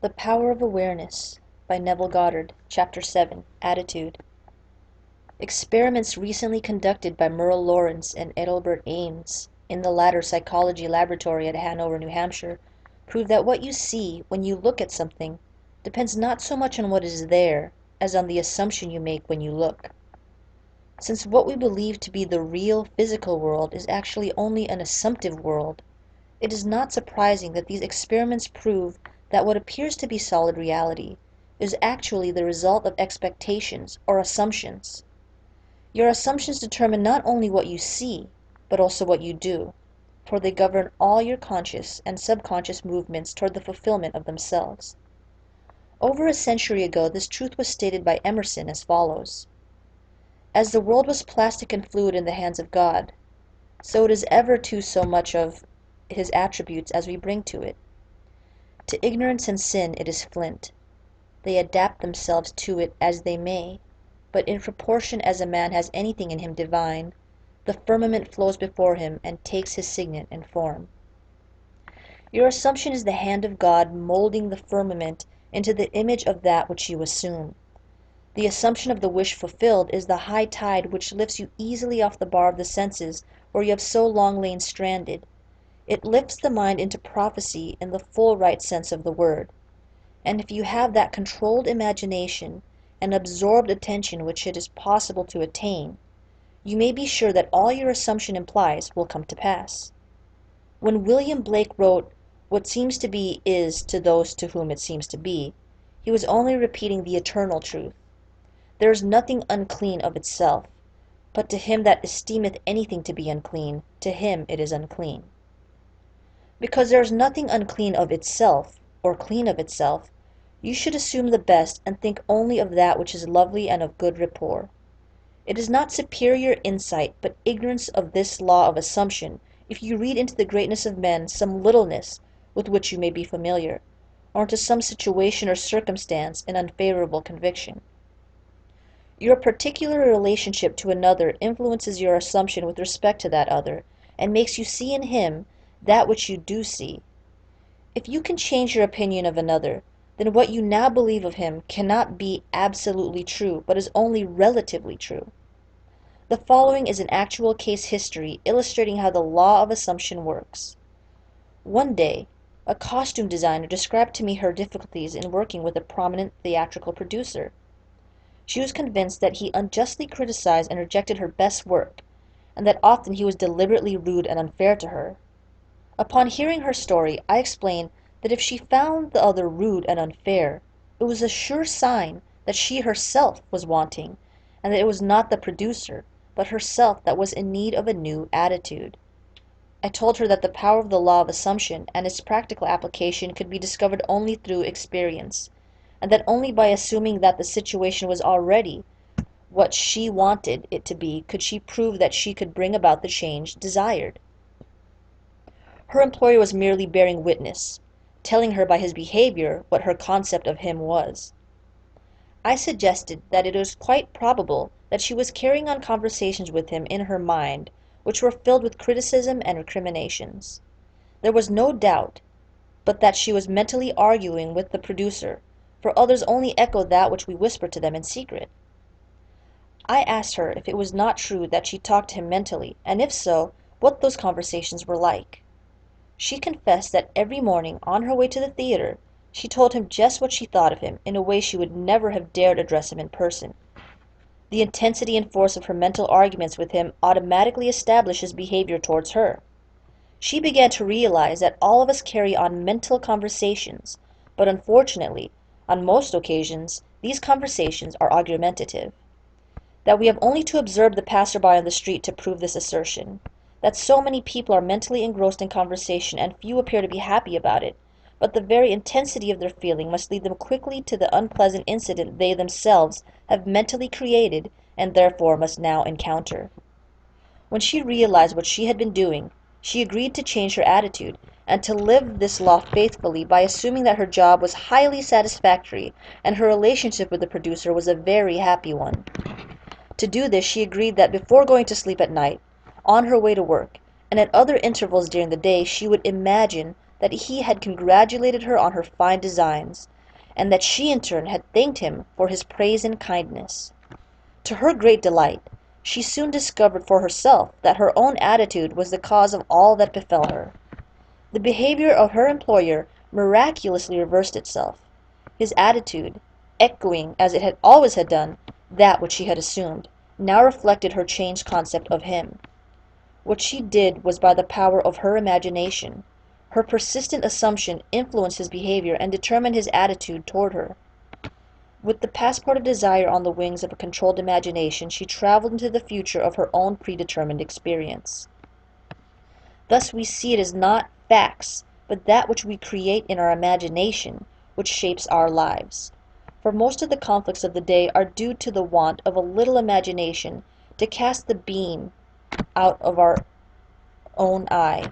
The Power of Awareness by Neville Goddard, Chapter 7, Attitude. Experiments recently conducted by Merle Lawrence and Adelbert Ames in the latter psychology laboratory at Hanover, New Hampshire, prove that what you see when you look at something depends not so much on what is there as on the assumption you make when you look. Since what we believe to be the real physical world is actually only an assumptive world, it is not surprising that these experiments prove that what appears to be solid reality is actually the result of expectations or assumptions. Your assumptions determine not only what you see, but also what you do, for they govern all your conscious and subconscious movements toward the fulfillment of themselves. Over a century ago, this truth was stated by Emerson as follows: "As the world was plastic and fluid in the hands of God, so it is ever to so much of his attributes as we bring to it. To ignorance and sin it is flint. They adapt themselves to it as they may, but in proportion as a man has anything in him divine, the firmament flows before him and takes his signet and form." Your assumption is the hand of God molding the firmament into the image of that which you assume. The assumption of the wish fulfilled is the high tide which lifts you easily off the bar of the senses where you have so long lain stranded. It lifts the mind into prophecy in the full right sense of the word. And if you have that controlled imagination and absorbed attention which it is possible to attain, you may be sure that all your assumption implies will come to pass. When William Blake wrote, "What seems to be is to those to whom it seems to be," he was only repeating the eternal truth. There is nothing unclean of itself, but to him that esteemeth anything to be unclean, to him it is unclean. Because there is nothing unclean of itself, or clean of itself, you should assume the best and think only of that which is lovely and of good rapport. It is not superior insight, but ignorance of this law of assumption, if you read into the greatness of men some littleness with which you may be familiar, or into some situation or circumstance an unfavorable conviction. Your particular relationship to another influences your assumption with respect to that other, and makes you see in him that which you do see. If you can change your opinion of another, then what you now believe of him cannot be absolutely true, but is only relatively true. The following is an actual case history illustrating how the law of assumption works. One day, a costume designer described to me her difficulties in working with a prominent theatrical producer. She was convinced that he unjustly criticized and rejected her best work, and that often he was deliberately rude and unfair to her. Upon hearing her story, I explained that if she found the other rude and unfair, it was a sure sign that she herself was wanting, and that it was not the producer, but herself that was in need of a new attitude. I told her that the power of the law of assumption and its practical application could be discovered only through experience, and that only by assuming that the situation was already what she wanted it to be could she prove that she could bring about the change desired. Her employer was merely bearing witness, telling her by his behavior what her concept of him was. I suggested that it was quite probable that she was carrying on conversations with him in her mind which were filled with criticism and recriminations. There was no doubt but that she was mentally arguing with the producer, for others only echo that which we whisper to them in secret. I asked her if it was not true that she talked to him mentally, and if so, what those conversations were like. She confessed that every morning, on her way to the theater, she told him just what she thought of him in a way she would never have dared address him in person. The intensity and force of her mental arguments with him automatically established his behavior towards her. She began to realize that all of us carry on mental conversations, but unfortunately, on most occasions, these conversations are argumentative. That we have only to observe the passerby on the street to prove this assertion. That so many people are mentally engrossed in conversation and few appear to be happy about it, but the very intensity of their feeling must lead them quickly to the unpleasant incident they themselves have mentally created and therefore must now encounter. When she realized what she had been doing, she agreed to change her attitude and to live this law faithfully by assuming that her job was highly satisfactory and her relationship with the producer was a very happy one. To do this, she agreed that before going to sleep at night, on her way to work, and at other intervals during the day, she would imagine that he had congratulated her on her fine designs, and that she in turn had thanked him for his praise and kindness. To her great delight, she soon discovered for herself that her own attitude was the cause of all that befell her. The behavior of her employer miraculously reversed itself. His attitude, echoing as it had always had done that which she had assumed, now reflected her changed concept of him. What she did was by the power of her imagination. Her persistent assumption influenced his behavior and determined his attitude toward her. With the passport of desire on the wings of a controlled imagination, she traveled into the future of her own predetermined experience. Thus we see it as not facts, but that which we create in our imagination, which shapes our lives. For most of the conflicts of the day are due to the want of a little imagination to cast the beam out of our own eye.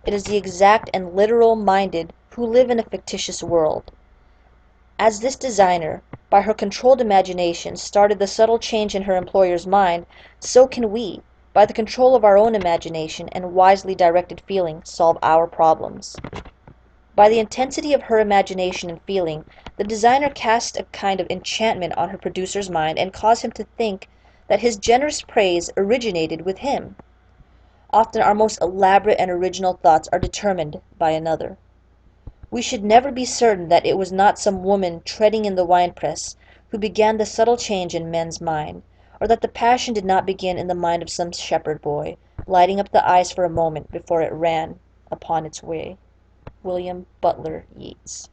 It is the exact and literal minded who live in a fictitious world. As this designer, by her controlled imagination, started the subtle change in her employer's mind, so can we, by the control of our own imagination and wisely directed feeling, solve our problems. By the intensity of her imagination and feeling, the designer cast a kind of enchantment on her producer's mind and caused him to think that his generous praise originated with him. Often our most elaborate and original thoughts are determined by another. We should never be certain that it was not some woman treading in the winepress who began the subtle change in men's mind, or that the passion did not begin in the mind of some shepherd boy, lighting up the eyes for a moment before it ran upon its way. William Butler Yeats.